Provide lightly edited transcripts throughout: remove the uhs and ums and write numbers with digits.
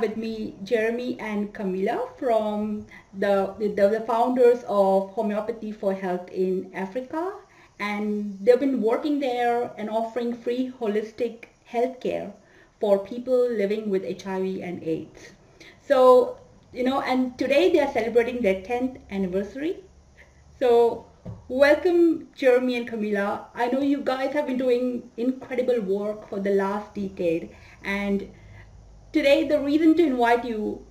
have with me Jeremy and Camilla from the founders of Homeopathy for Health in Africa. And they've been working there and offering free holistic healthcare for people living with HIV and AIDS. So, and today they are celebrating their 10th anniversary. So, welcome Jeremy and Camila. I know you guys have been doing incredible work for the last decade, and today the reason to invite you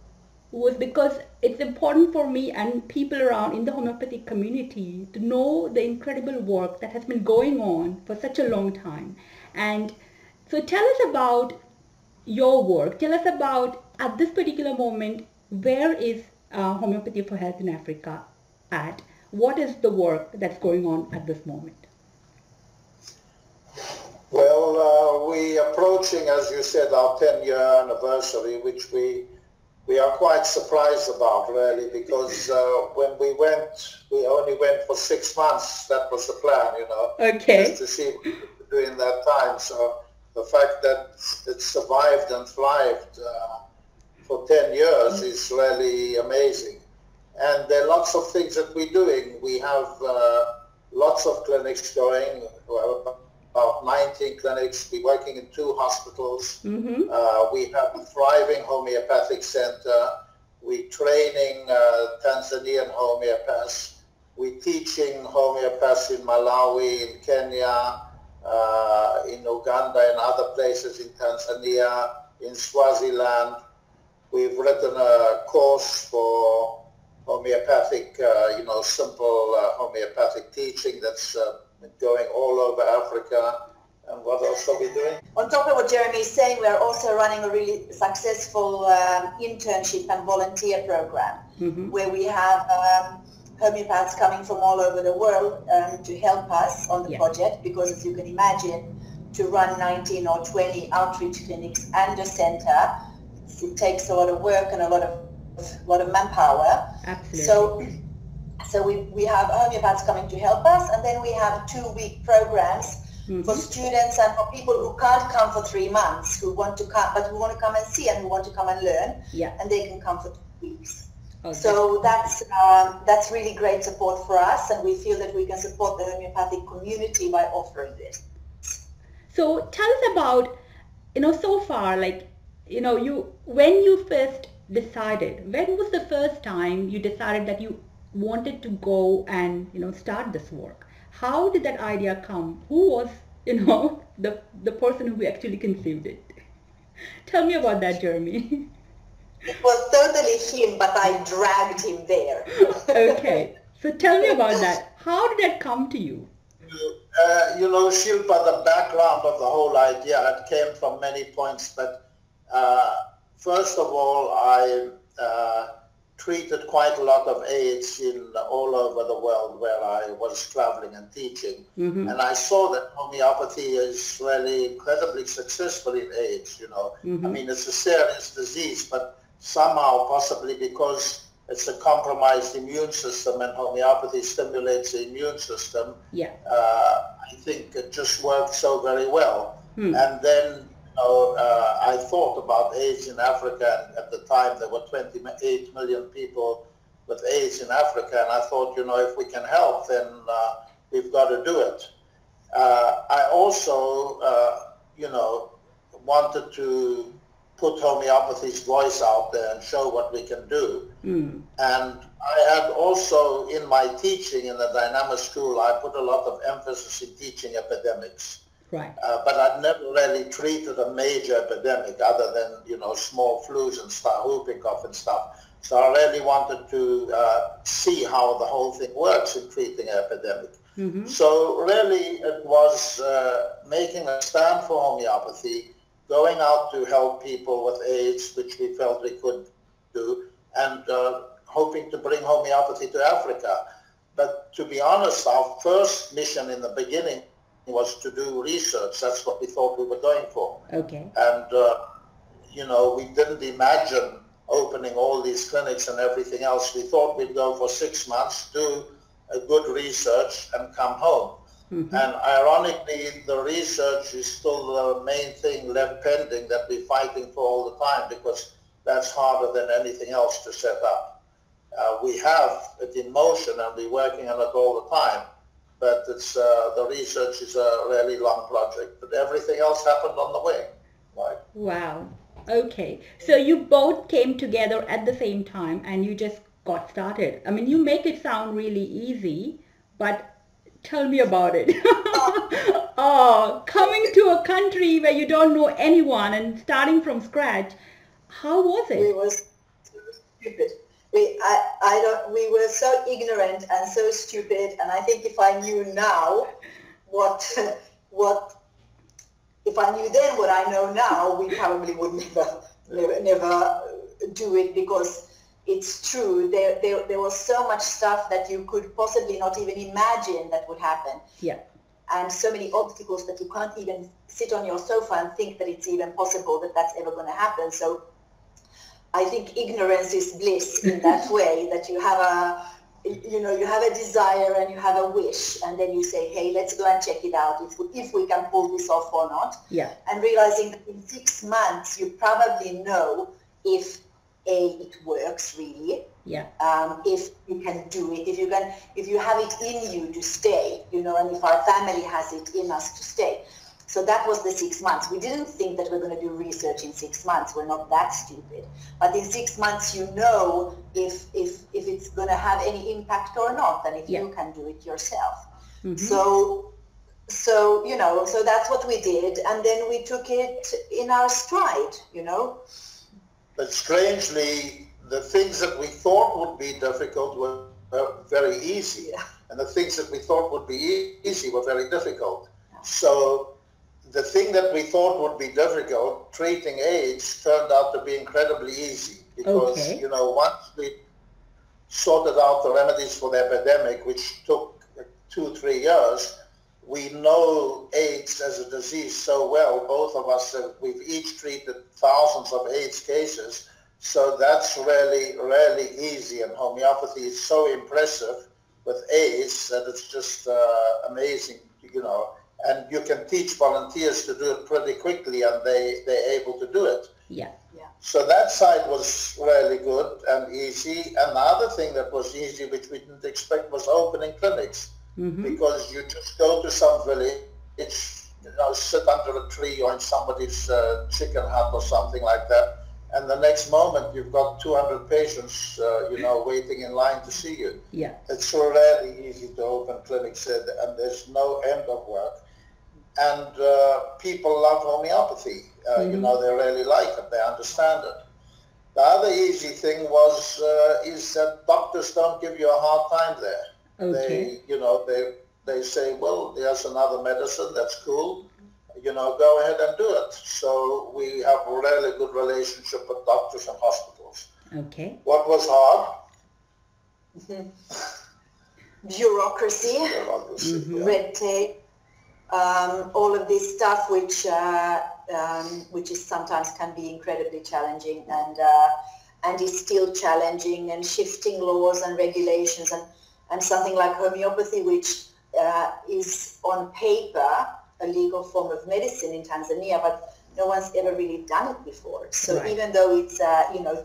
was because it's important for me and people around in the homeopathic community to know the incredible work that has been going on for such a long time. And so tell us about your work. Tell us about, at this particular moment, where is Homeopathy for Health in Africa at? What is the work that's going on at this moment? Well, we approaching, as you said, our 10-year anniversary, which we are quite surprised about, really, because when we went, we only went for 6 months. That was the plan, Okay. just to see what we could do in that time. So the fact that it survived and thrived for 10 years is really amazing. And there are lots of things that we're doing. We have lots of clinics going. About 19 clinics. We're working in 2 hospitals. Mm-hmm. We have a thriving homeopathic center. We're training Tanzanian homeopaths. We're teaching homeopaths in Malawi, in Kenya, in Uganda, and other places in Tanzania, in Swaziland. We've written a course for homeopathic, simple homeopathic teaching that's going all over Africa. And what else are we doing? On top of what Jeremy is saying, we are also running a really successful internship and volunteer program, where we have homeopaths coming from all over the world to help us on the project, because as you can imagine, to run 19 or 20 outreach clinics and a center, it takes a lot of work and a lot of manpower. Absolutely. So we have homeopaths coming to help us, and then we have 2-week programs for students and for people who can't come for 3 months, who want to come, but who want to come and see and who want to come and learn, and they can come for 2 weeks. Okay. So that's really great support for us, and we feel that we can support the homeopathic community by offering this. So tell us about, so far, when you first decided, when was the first time you decided that you wanted to go and start this work? How did that idea come? Who was the person who actually conceived it? Tell me about that, Jeremy. It was totally him, but I dragged him there. Okay, so tell me about that. How did that come to you? Shilpa, the background of the whole idea, it came from many points, but first of all, I treated quite a lot of AIDS all over the world where I was traveling and teaching. And I saw that homeopathy is really incredibly successful in AIDS, I mean, it's a serious disease, but somehow, possibly because it's a compromised immune system and homeopathy stimulates the immune system, I think it just worked so very well. And then I thought about AIDS in Africa, and at the time there were 28 million people with AIDS in Africa, and I thought, if we can help, then we've got to do it. I also, wanted to put homeopathy's voice out there and show what we can do. And I had also, in my teaching in the Dynamic School, I put a lot of emphasis in teaching epidemics. Right. But I'd never really treated a major epidemic other than, small flus and stuff, whooping cough and stuff. So I really wanted to see how the whole thing works in treating an epidemic. So really it was making a stand for homeopathy, going out to help people with AIDS, which we felt we could do, and hoping to bring homeopathy to Africa. But to be honest, our first mission in the beginning was to do research. That's what we thought we were going for. Okay. And, we didn't imagine opening all these clinics and everything else. We thought we'd go for 6 months, do a good research and come home. And ironically, the research is still the main thing left pending that we're fighting for all the time, because that's harder than anything else to set up. We have it in motion and we're working on it all the time, but it's the research is a really long project, but everything else happened on the way. Right? Wow. Okay. So you both came together at the same time and you just got started. I mean, you make it sound really easy, but tell me about it. Oh, coming to a country where you don't know anyone and starting from scratch, how was We it? were so stupid. We were so ignorant and so stupid. And I think if I knew now what if I knew then what I know now, we probably would never do it, because it's true. There was so much stuff that you could possibly not even imagine that would happen. Yeah. And so many obstacles that you can't even sit on your sofa and think that it's even possible that that's ever going to happen. So I think ignorance is bliss in that way, that you have a desire and you have a wish, and then you say, hey, let's go and check it out if we can pull this off or not. Yeah. And realizing that in 6 months you probably know if it works really. Yeah. If you can do it, if you have it in you to stay, and if our family has it in us to stay. So that was the 6 months. We didn't think that we're going to do research in 6 months. We're not that stupid. But in 6 months, you know if it's going to have any impact or not, and if you can do it yourself. Mm-hmm. So that's what we did. And then we took it in our stride, But strangely, the things that we thought would be difficult were very easy. Yeah. And the things that we thought would be easy were very difficult. So the thing that we thought would be difficult, treating AIDS, turned out to be incredibly easy. Because, once we sorted out the remedies for the epidemic, which took 2-3 years, we know AIDS as a disease so well. Both of us, we've each treated thousands of AIDS cases. So that's really, really easy. And homeopathy is so impressive with AIDS that it's just amazing, And you can teach volunteers to do it pretty quickly, and they're able to do it. Yeah. So that side was really good and easy. And the other thing that was easy, which we didn't expect, was opening clinics. Mm-hmm. Because you just go to some village, sit under a tree or in somebody's chicken hut or something like that. And the next moment you've got 200 patients, waiting in line to see you. Yeah. It's really easy to open clinics, and there's no end of work. And people love homeopathy. They really like it. They understand it. The other easy thing is that doctors don't give you a hard time there. Okay. They say, well, there's another medicine, that's cool. Go ahead and do it. So we have a really good relationship with doctors and hospitals. Okay. What was hard? Bureaucracy, Mm-hmm. red tape, all of this stuff, which is sometimes can be incredibly challenging, and is still challenging, and shifting laws and regulations, and something like homeopathy, which is on paper a legal form of medicine in Tanzania, but no one's ever really done it before. So right. Even though it's,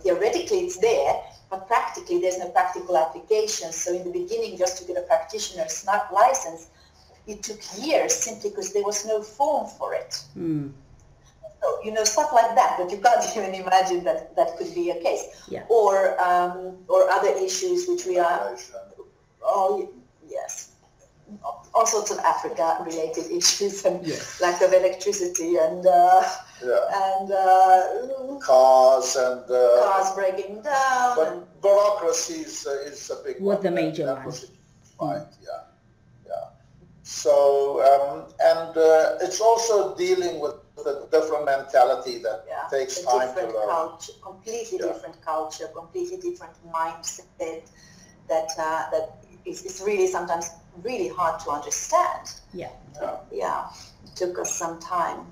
theoretically it's there, but practically there's no practical application. So in the beginning, just to get a practitioner's license, it took years simply because there was no form for it. Mm. So, stuff like that, but you can't even imagine that could be a case. Yeah. Or other issues which we are, yes, all sorts of Africa-related issues, and lack of electricity, and cars and cars breaking down. But bureaucracy is a big one. Was the major one. Right. Yeah. So it's also dealing with the different mentality that takes time to learn. Culture, completely different culture, completely different mindset. That is really sometimes really hard to understand. Yeah. It took us some time.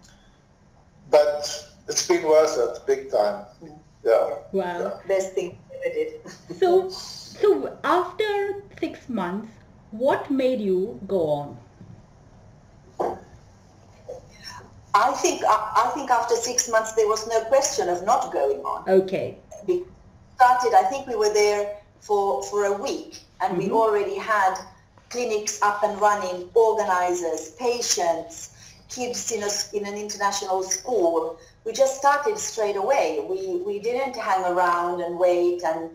But it's been worth it, big time. Yeah. Wow. Yeah. Best thing we ever did. So after 6 months, what made you go on? I think after 6 months there was no question of not going on. Okay. We started, I think we were there for a week, and we already had clinics up and running, organizers, patients, kids in an international school. We just started straight away. We didn't hang around and wait, and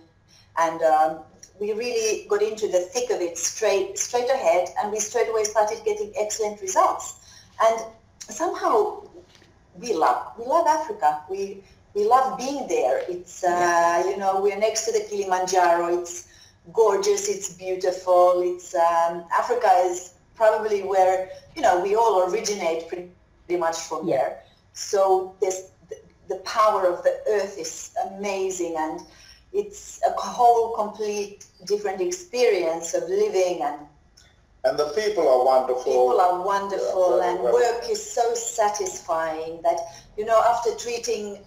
we really got into the thick of it straight ahead, and we straight away started getting excellent results. And somehow we love Africa. We love being there. It's we're next to the Kilimanjaro. It's gorgeous. It's beautiful. It's Africa is probably where we all originate pretty much from there. So the power of the earth is amazing, and it's a whole complete different experience of living, and the people are wonderful. People are wonderful, and work is so satisfying that, after treating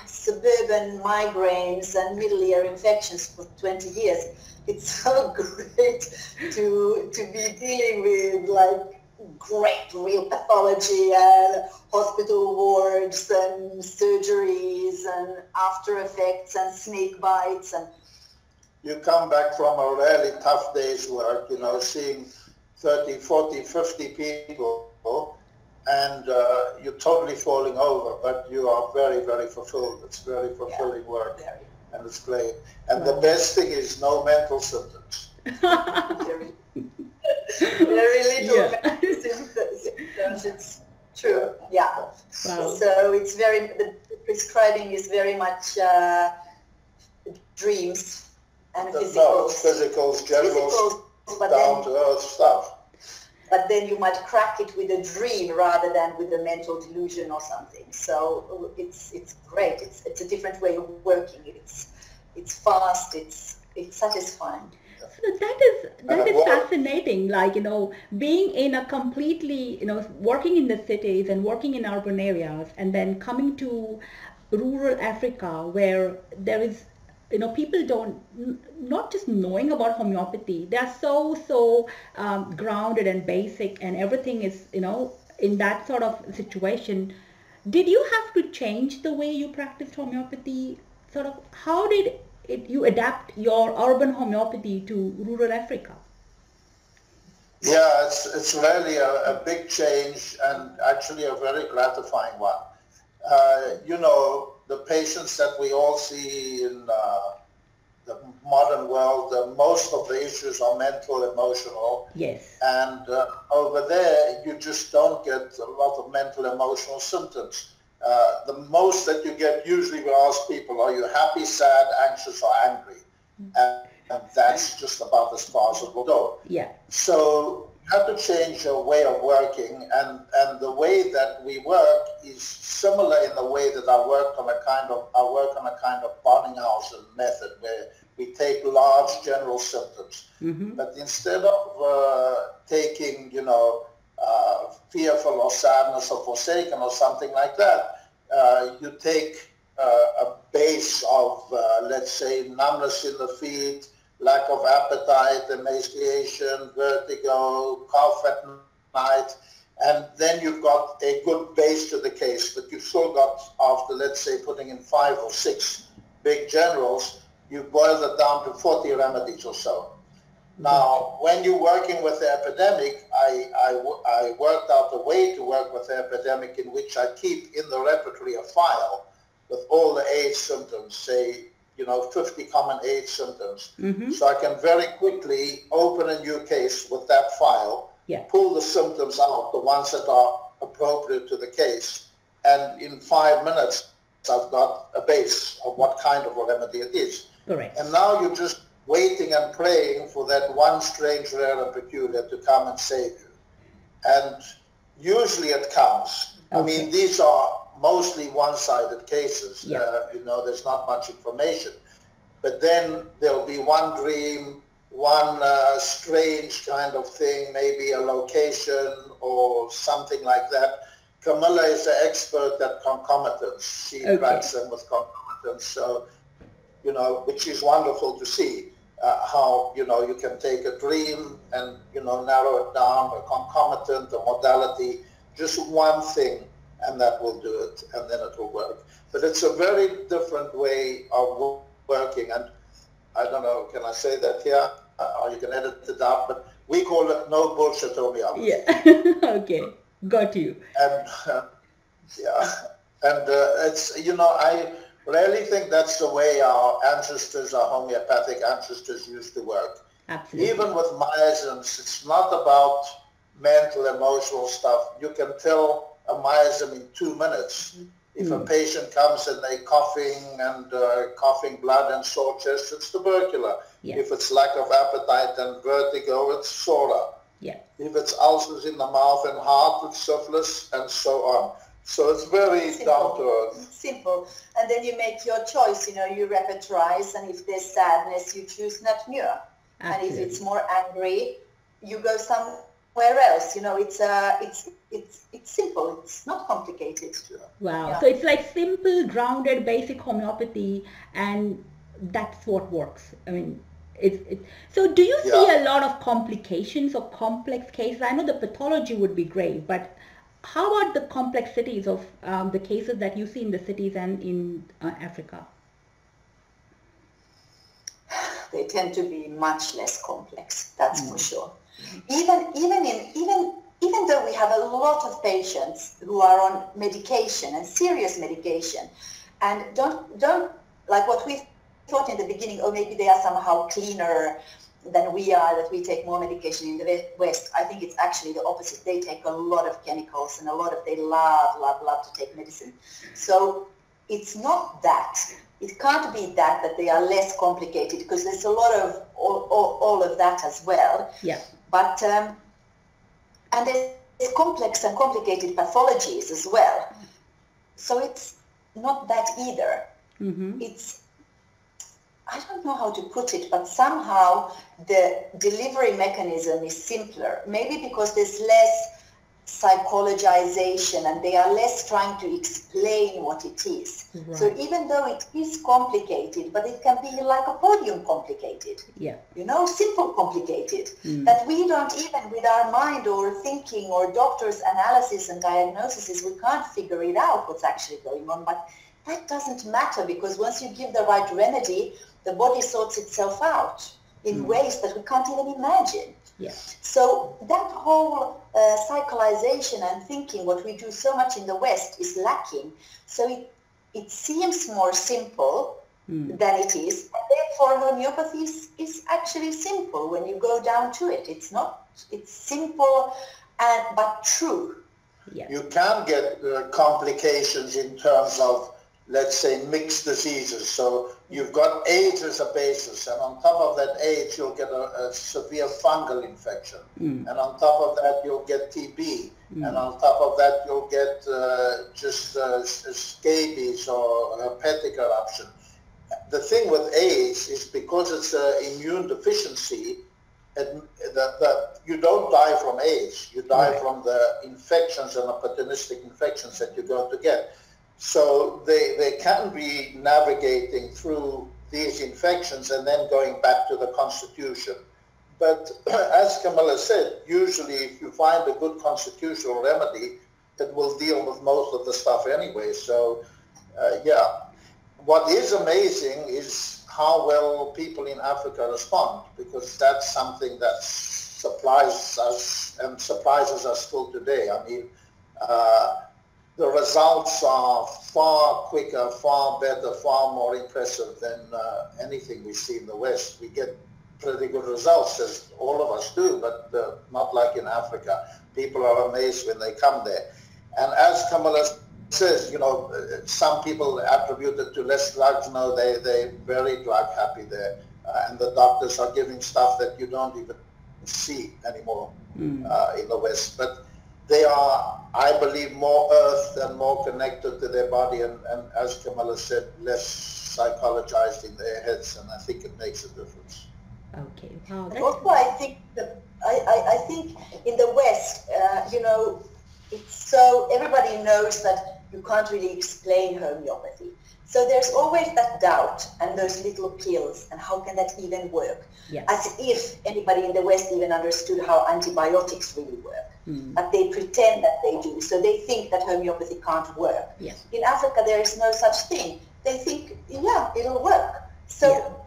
suburban migraines and middle ear infections for 20 years, it's so great to be dealing with like great real pathology and hospital wards and surgeries and after effects and snake bites. And you come back from a really tough day's work, seeing 30, 40, 50 people, and you're totally falling over, but you are very, very fulfilled. It's very fulfilling work, and it's great. And the best thing is no mental symptoms. Very little mental symptoms. It's true, Wow. So it's the prescribing is very much dreams and physicals, general, down-to-earth stuff. But then you might crack it with a dream rather than with a mental delusion or something. So it's great. It's a different way of working. It's fast. It's satisfying. So that is fascinating. Like, being in a completely, working in the cities and working in urban areas, and then coming to rural Africa where there is, people not just knowing about homeopathy, they are so grounded and basic, and everything is, in that sort of situation. Did you have to change the way you practiced homeopathy? Sort of, how did you adapt your urban homeopathy to rural Africa? Yeah, it's really a big change, and actually a very gratifying one. The patients that we all see in the modern world, most of the issues are mental, emotional. Yes. And over there, you just don't get a lot of mental, emotional symptoms. The most that you get, usually we ask people, are you happy, sad, anxious, or angry? And that's just about as far as it will go. Yeah. So you have to change your way of working, and the way that we work is similar in the way that I work on a kind of Barninghausen method, where we take large general symptoms. But instead of taking, fearful or sadness or forsaken or something like that, you take a base of, let's say, numbness in the feet, lack of appetite, emaciation, vertigo, cough at night, and then you've got a good base to the case. But you've still got, after, let's say, putting in 5 or 6 big generals, you boil it down to 40 remedies or so. Now, when you're working with the epidemic, I worked out a way to work with the epidemic in which I keep in the repertory a file with all the AIDS symptoms, say, 50 common AIDS symptoms. So I can very quickly open a new case with that file, pull the symptoms out, the ones that are appropriate to the case, and in 5 minutes, I've got a base of what kind of a remedy it is. Correct. And now you're just waiting and praying for that one strange, rare, and peculiar to come and save you. And usually it comes. Okay. I mean, these are mostly one-sided cases. There's not much information. But then there'll be one dream, one strange kind of thing, maybe a location or something like that. Camilla is the expert at concomitants. She tracks them with concomitants, so, which is wonderful to see. How, you can take a dream and, narrow it down, a concomitant, a modality, just one thing and that will do it, and then it will work. But it's a very different way of working, and I don't know, can I say that here? Or you can edit it out, but we call it no bullshit homeopathy. Yeah. Okay, got you. And yeah, and it's, you know, I really think that's the way our ancestors, our homeopathic ancestors used to work. Absolutely. Even with miasms, it's not about mental, emotional stuff. You can tell a miasm in 2 minutes. If a patient comes and they're coughing and coughing blood and sore chest, it's tubercular. Yeah. If it's lack of appetite and vertigo, it's SORA. Yeah. If it's ulcers in the mouth and heart, it's syphilis, and so on. So it's very down to earth. Simple. And then you make your choice, you know, you repertorize, and if there's sadness, you choose Natmur. And if it's more angry, you go somewhere else. You know, it's simple. It's not complicated. Wow. Yeah. So it's like simple, grounded, basic homeopathy, and that's what works. I mean, so do you see a lot of complications or complex cases? I know the pathology would be great, but how about the complexities of the cases that you see in the cities and in Africa? They tend to be much less complex, that's for sure. Even though we have a lot of patients who are on medication and serious medication, and don't like what we thought in the beginning, oh, maybe they are somehow cleaner than we are, that we take more medication in the West. I think it's actually the opposite. They take a lot of chemicals and they love to take medicine. So it's not that. It can't be that they are less complicated, because there's a lot of all of that as well. Yeah. But and there's complex and complicated pathologies as well. So it's not that either. Mm-hmm. It's, I don't know how to put it, but somehow the delivery mechanism is simpler. Maybe because there's less psychologization and they are less trying to explain what it is. Right. So even though it is complicated, but it can be like a podium complicated. Yeah. You know, simple complicated. That we don't even with our mind or thinking or doctors' analysis and diagnoses, we can't figure it out what's actually going on. But that doesn't matter, because once you give the right remedy, the body sorts itself out in ways that we can't even imagine. Yeah. So that whole psycholization and thinking, what we do so much in the West, is lacking. So it seems more simple than it is. Therefore, homeopathy is actually simple when you go down to it. It's simple but true. Yeah. You can get complications in terms of, let's say, mixed diseases. So you've got AIDS as a basis, and on top of that AIDS, you'll get a severe fungal infection. And on top of that, you'll get TB. And on top of that, you'll get scabies or hepatic eruption. The thing with AIDS is, because it's an immune deficiency, that you don't die from AIDS. You die from the infections and opportunistic infections that you're going to get. So they can be navigating through these infections and then going back to the constitution. But as Camilla said, usually if you find a good constitutional remedy, it will deal with most of the stuff anyway. So what is amazing is how well people in Africa respond, because that's something that surprises us and surprises us still today. I mean, the results are far quicker, far better, far more impressive than anything we see in the West. We get pretty good results, as all of us do, but not like in Africa. People are amazed when they come there. And as Camilla says, you know, some people attribute it to less drugs. No, they're very drug happy there. And the doctors are giving stuff that you don't even see anymore in the West. But they are, I believe, more earthed and more connected to their body, and as Camilla said, less psychologized in their heads, and I think it makes a difference. Okay. Wow. Also, I think I think in the West, you know, it's so everybody knows that you can't really explain homeopathy. So there's always that doubt and those little pills, and how can that even work? Yeah. As if anybody in the West even understood how antibiotics really work. But they pretend that they do. So they think that homeopathy can't work. Yeah. In Africa, there is no such thing. They think, yeah, it'll work. So,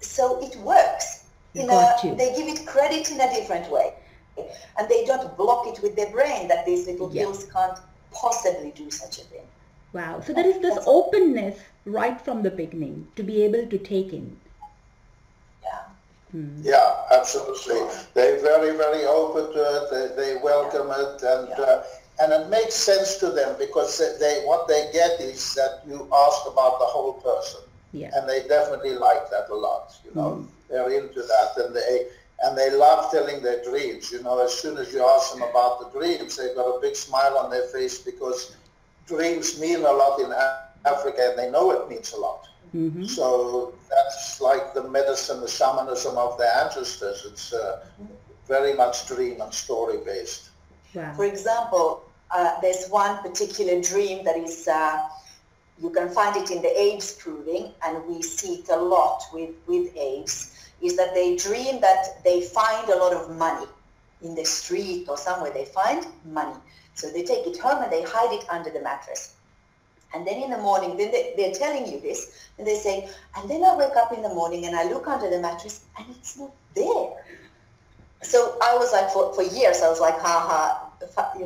so it works. They give it credit in a different way. And they don't block it with their brain that these little pills can't possibly do such a thing. Wow. So there is this openness right from the beginning to be able to take in. Yeah, absolutely. They're very, very open to it. They welcome it, and it makes sense to them because what they get is that you ask about the whole person, and they definitely like that a lot. You know, they're into that, and they love telling their dreams. You know, as soon as you ask them about the dreams, they've got a big smile on their face because dreams mean a lot in Africa, and they know it means a lot. So that's like the medicine, the shamanism of the ancestors. It's very much dream and story based. Wow. For example, there's one particular dream that is, you can find it in the apes proving, and we see it a lot with apes, is that they dream that they find a lot of money in the street or somewhere. They find money. So they take it home and they hide it under the mattress. And then in the morning, then they're telling you this, and they say, and then I wake up in the morning and I look under the mattress and it's not there. So I was like, for years, I was like, funny.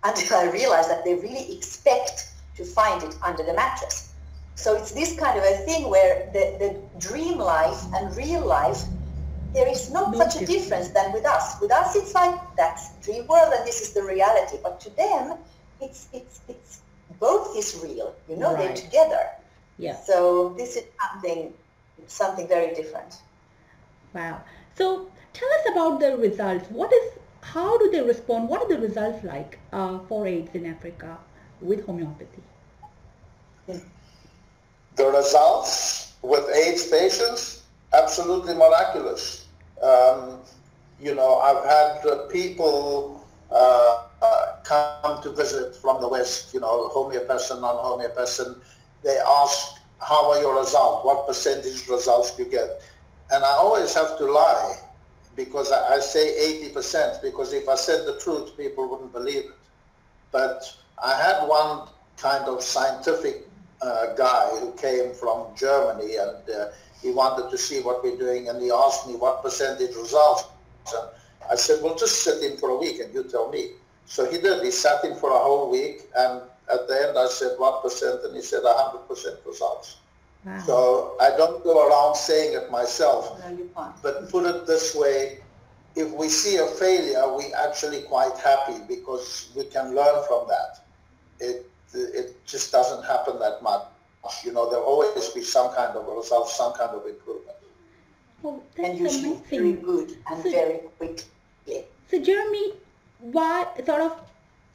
Until I realized that they really expect to find it under the mattress. So it's this kind of a thing where the dream life and real life, there is not such a difference than with us. With us, it's like, that's dream world and this is the reality. But to them, it's both is real, they're together. Yeah. So this is something very different. Wow. So tell us about the results. How do they respond? What are the results like for AIDS in Africa with homeopathy? The results with AIDS patients, absolutely miraculous. I've had people come to visit from the West, homeopaths and non-homeopaths, they ask, how are your results? What percentage results do you get? And I always have to lie because I say 80%, because if I said the truth, people wouldn't believe it. But I had one kind of scientific guy who came from Germany, and he wanted to see what we're doing, and he asked me what percentage results. And I said, well, just sit in for a week and you tell me. So he did. He sat in for a whole week, and at the end I said, what percent? And he said 100% results. Wow. So I don't go around saying it myself. No, you can't. But put it this way, if we see a failure, we're actually quite happy because we can learn from that. It just doesn't happen that much. There'll always be some kind of a result, some kind of improvement. Oh, that's and usually amazing. Very good and very quickly. So Jeremy,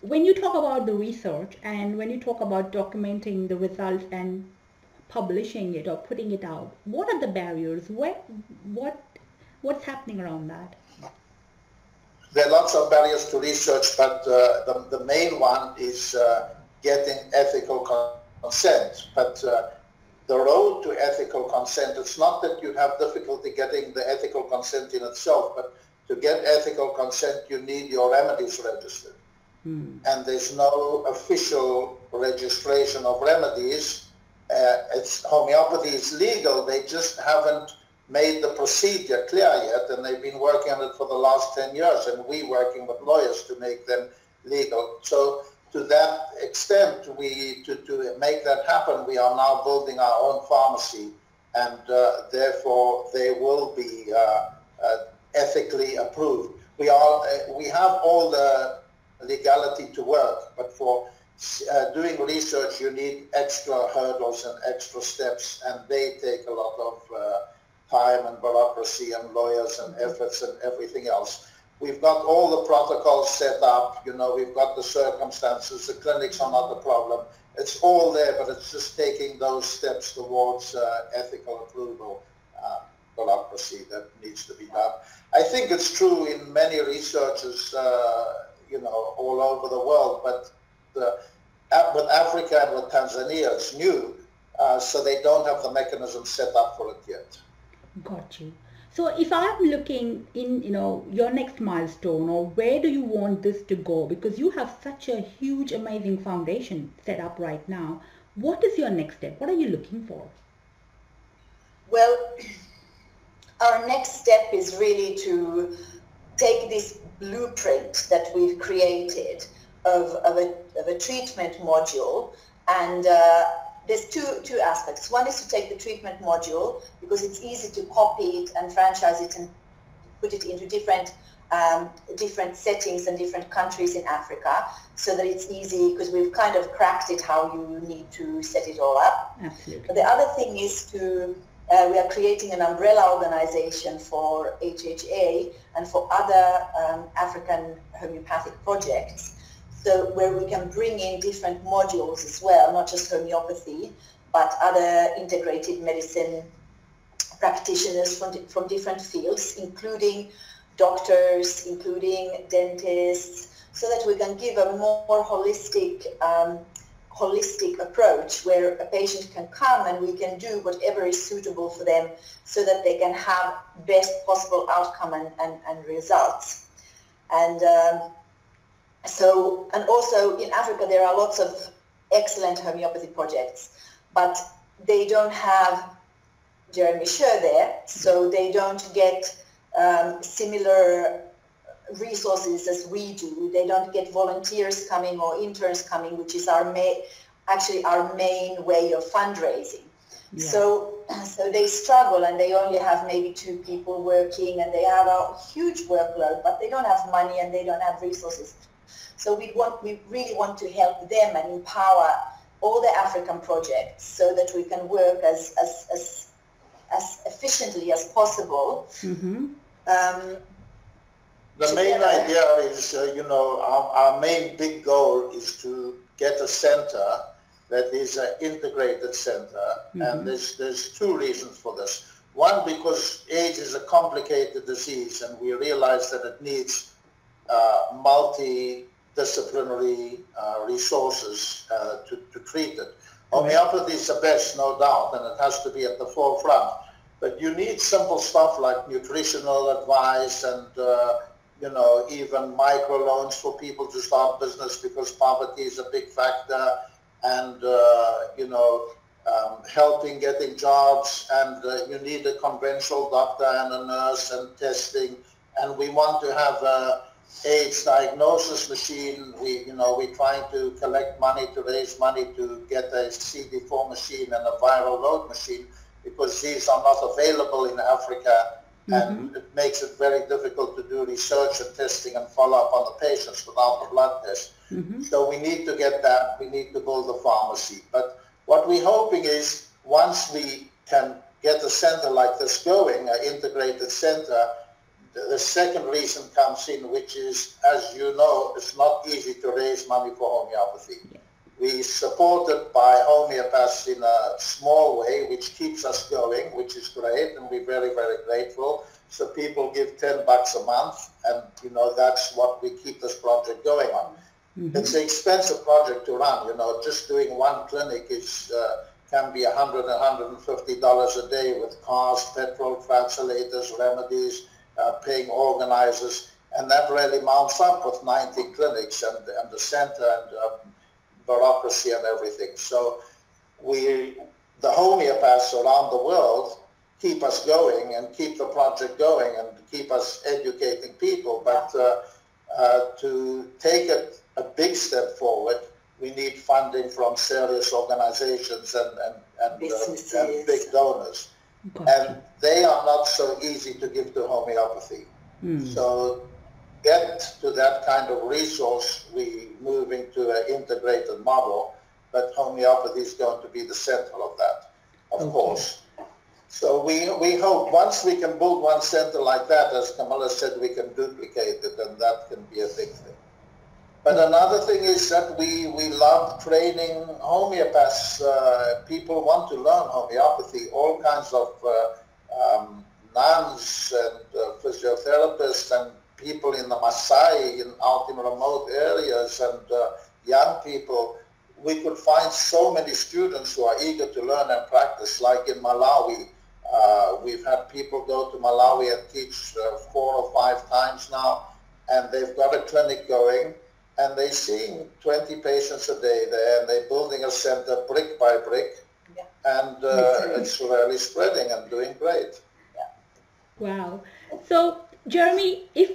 when you talk about the research and when you talk about documenting the results and publishing it or putting it out, what are the barriers? What's happening around that? There are lots of barriers to research, but the main one is getting ethical consent. But the road to ethical consent, it's not that you have difficulty getting the ethical consent in itself, but to get ethical consent, you need your remedies registered. And there's no official registration of remedies. Homeopathy is legal, they just haven't made the procedure clear yet, and they've been working on it for the last 10 years, and we working with lawyers to make them legal. So to that extent, to make that happen, we are now building our own pharmacy, and therefore they will be ethically approved. We have all the legality to work, but for doing research, you need extra hurdles and extra steps, and they take a lot of time and bureaucracy and lawyers and efforts and everything else. We've got all the protocols set up, we've got the circumstances, the clinics are not the problem. It's all there, but it's just taking those steps towards ethical approval, bureaucracy that needs to be done. I think it's true in many researchers, all over the world, but with Africa and with Tanzania, it's new, so they don't have the mechanism set up for it yet. Got you. So if I'm looking in, your next milestone, or where do you want this to go? Because you have such a huge, amazing foundation set up right now. What is your next step? What are you looking for? Well, our next step is really to take this blueprint that we've created of a treatment module, and there's two aspects. One is to take the treatment module, because it's easy to copy it and franchise it and put it into different settings and different countries in Africa, so that it's easy, because we've kind of cracked it how you need to set it all up. Absolutely. But the other thing is we are creating an umbrella organization for HHA and for other African homeopathic projects, so where we can bring in different modules as well, not just homeopathy, but other integrated medicine practitioners from different fields, including doctors, including dentists, so that we can give a more holistic approach, where a patient can come and we can do whatever is suitable for them, so that they can have best possible outcome and results. And also in Africa there are lots of excellent homeopathy projects, but they don't have Jeremy Sher there, so they don't get similar resources as we do. They don't get volunteers coming or interns coming, which is our main way of fundraising. Yeah. So they struggle, and they only have maybe 2 people working, and they have a huge workload, but they don't have money and they don't have resources. So we really want to help them and empower all the African projects, so that we can work as efficiently as possible. Mm-hmm. The main idea is, our main big goal is to get a center that is an integrated center. Mm-hmm. And there's 2 reasons for this. One, because AIDS is a complicated disease, and we realize that it needs multidisciplinary resources to treat it. Homeopathy is the best, no doubt, and it has to be at the forefront. But you need simple stuff like nutritional advice and even microloans for people to start business, because poverty is a big factor, and helping getting jobs, and you need a conventional doctor and a nurse and testing, and we want to have a AIDS diagnosis machine. We're trying to collect money to raise money to get a CD4 machine and a viral load machine, because these are not available in Africa. And it makes it very difficult to do research and testing and follow up on the patients without the blood test. Mm-hmm. So we need to get that. We need to build a pharmacy. But what we're hoping is, once we can get a center like this going, an integrated center, the second reason comes in, which is, as you know, it's not easy to raise money for homeopathy. Yeah. We supported by homeopaths in a small way, which keeps us going, which is great, and we're very, very grateful. So people give $10 a month, and that's what we keep this project going on. Mm-hmm. It's an expensive project to run. Just doing one clinic is can be $100, $150 a day, with cars, petrol, translators, remedies, paying organizers, and that really mounts up with 90 clinics and the center and bureaucracy and everything. So the homeopaths around the world keep us going and keep the project going and keep us educating people. But to take it a big step forward, we need funding from serious organizations and big donors. Gotcha. And they are not so easy to give to homeopathy. So get to that kind of resource, we move into an integrated model, but homeopathy is going to be the center of that, of course. So we hope once we can build one center like that, as Camilla said, we can duplicate it, and that can be a big thing. But another thing is that we love training homeopaths. People want to learn homeopathy, all kinds of nuns and physiotherapists and people in the Maasai out in remote areas, and young people we could find so many students who are eager to learn and practice. Like in Malawi, we've had people go to Malawi and teach 4 or 5 times now, and they've got a clinic going, and they're seeing 20 patients a day there, and they're building a center brick by brick, and it's really spreading and doing great. Wow. So, Jeremy, if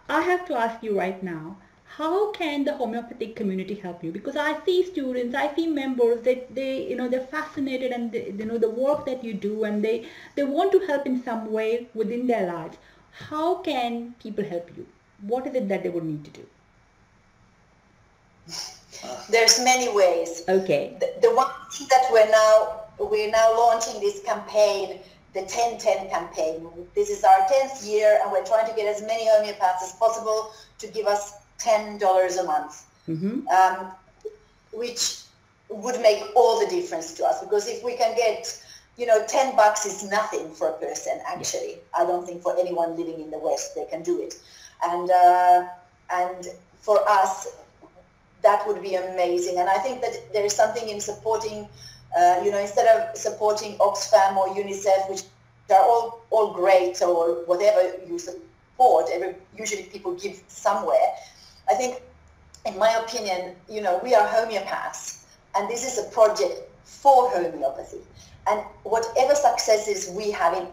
I have to ask you right now, how can the homeopathic community help you? Because I see students, I see members that they're fascinated, and the work that you do, and they want to help in some way within their lives. How can people help you? What is it that they would need to do? There's many ways. Okay. The one thing that we're now launching this campaign, the 10-10 campaign. This is our 10th year, and we're trying to get as many homeopaths as possible to give us $10 a month, which would make all the difference to us. Because if we can get, $10 is nothing for a person. Actually, I don't think for anyone living in the West they can do it, and for us, that would be amazing. And I think that there is something in supporting. Instead of supporting Oxfam or UNICEF, which are all great, or whatever you support, usually people give somewhere. I think, in my opinion, we are homeopaths, and this is a project for homeopathy. And whatever successes we have in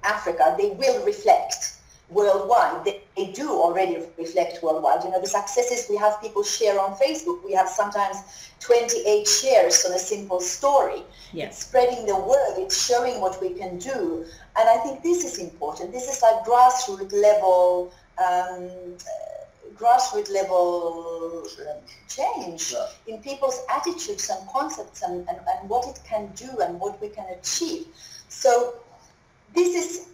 Africa, they will reflect worldwide. They do already reflect worldwide. The successes we have, people share on Facebook. We have sometimes 28 shares on a simple story. Yes. It's spreading the word. It's showing what we can do. And I think this is important. This is like grassroots level change in people's attitudes and concepts, and what it can do and what we can achieve. So this is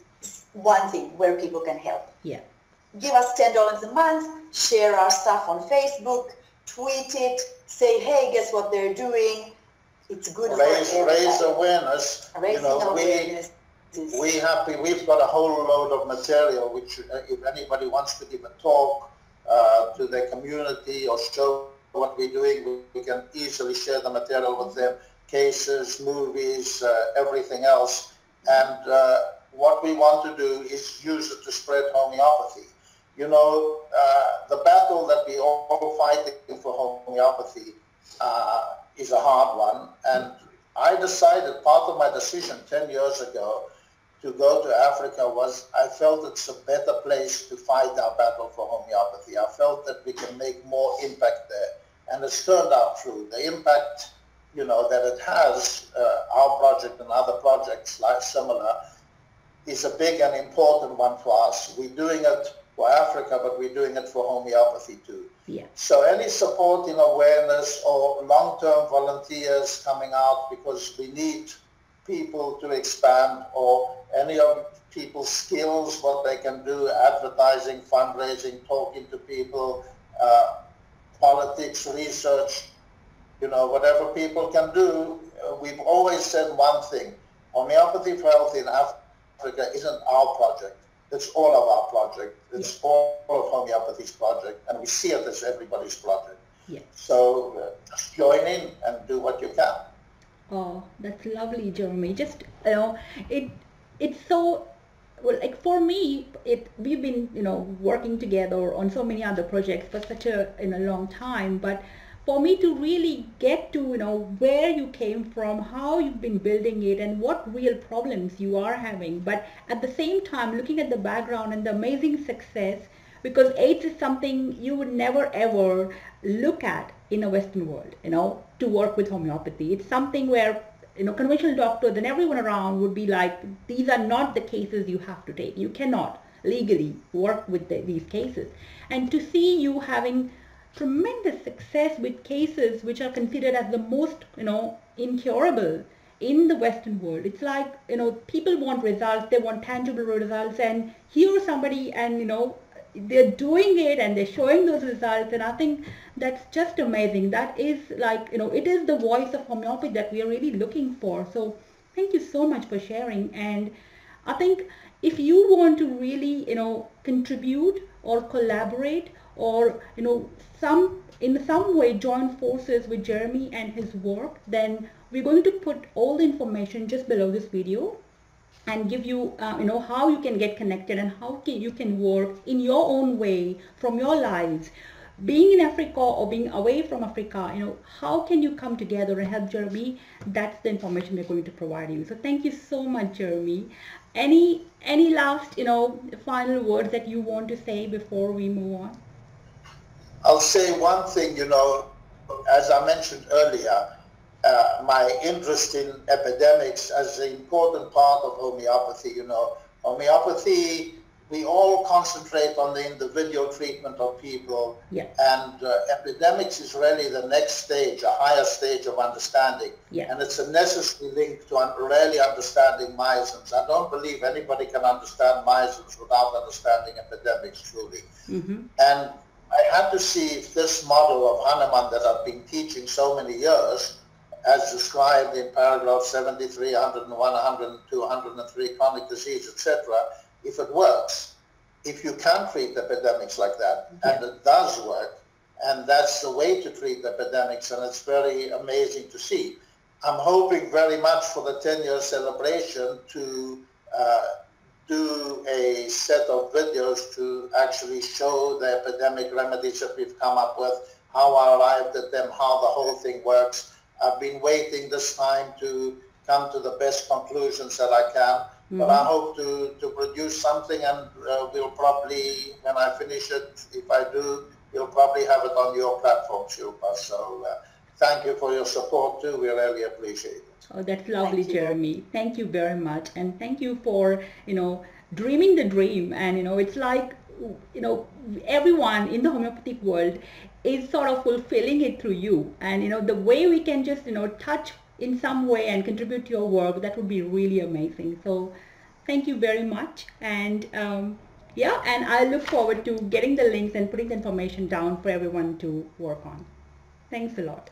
one thing where people can help. Yeah. Give us $10 a month, share our stuff on Facebook, tweet it, say, hey, guess what they're doing? It's good for everybody. Raise awareness. Raising awareness. We've got a whole load of material which, if anybody wants to give a talk to their community or show what we're doing, we can easily share the material with them, cases, movies, everything else. And what we want to do is use it to spread homeopathy. The battle that we all fighting for homeopathy is a hard one. And I decided, part of my decision 10 years ago to go to Africa was I felt it's a better place to fight our battle for homeopathy. I felt that we can make more impact there. And it's turned out true. The impact, that it has, our project and other projects like similar, is a big and important one for us. We're doing it for Africa, but we're doing it for homeopathy too. Yeah. So any support in awareness or long-term volunteers coming out, because we need people to expand, or any of people's skills, what they can do, advertising, fundraising, talking to people, politics, research, whatever people can do. We've always said one thing: homeopathy for health in Africa isn't our project. It's all of our project. It's all of homeopathy's project, and we see it as everybody's project. Yes. So just join in and do what you can. Oh, that's lovely, Jeremy. Just, it's so, well, like for me, we've been, working together on so many other projects for such a long time, but for me to really get to, where you came from, how you've been building it, and what real problems you are having, but at the same time looking at the background and the amazing success, because AIDS is something you would never ever look at in a Western world, to work with homeopathy. It's something where, conventional doctors and everyone around would be like, these are not the cases you have to take. You cannot legally work with these cases. And to see you having tremendous success with cases which are considered as the most, incurable in the Western world. It's like, people want results, they want tangible results, and here's somebody and, they're doing it and they're showing those results, and I think that's just amazing. That is like, it is the voice of homeopathy that we are really looking for. So thank you so much for sharing. And I think if you want to really, contribute or collaborate or, in some way join forces with Jeremy and his work, then we're going to put all the information just below this video and give you, how you can get connected and how you can work in your own way from your lives. Being in Africa or being away from Africa, how can you come together and help Jeremy? That's the information we're going to provide you. So thank you so much, Jeremy. Any last, final words that you want to say before we move on? I'll say one thing, as I mentioned earlier, my interest in epidemics as an important part of homeopathy. Homeopathy, we all concentrate on the individual treatment of people, yeah. And epidemics is really the next stage, a higher stage of understanding, yeah. And it's a necessary link to really understanding myasms. I don't believe anybody can understand myasms without understanding epidemics truly. Mm-hmm. And I had to see if this model of Hahnemann that I've been teaching so many years, as described in paragraph 73, 101, 102, 103, chronic disease, etc., if it works, if you can treat epidemics like that, and it does work, and that's the way to treat epidemics, and it's very amazing to see. I'm hoping very much for the 10-year celebration to do a set of videos to actually show the epidemic remedies that we've come up with, how I arrived at them, how the whole thing works. I've been waiting this time to come to the best conclusions that I can, but I hope to produce something, and we'll probably, when I finish it, if I do, you'll probably have it on your platform, Shilpa. So thank you for your support too. We really appreciate it. Oh, that's lovely, Jeremy. Thank you very much. And thank you for, dreaming the dream. And, it's like, everyone in the homeopathic world is sort of fulfilling it through you. And, the way we can just, touch in some way and contribute to your work, that would be really amazing. So thank you very much. And yeah, and I look forward to getting the links and putting the information down for everyone to work on. Thanks a lot.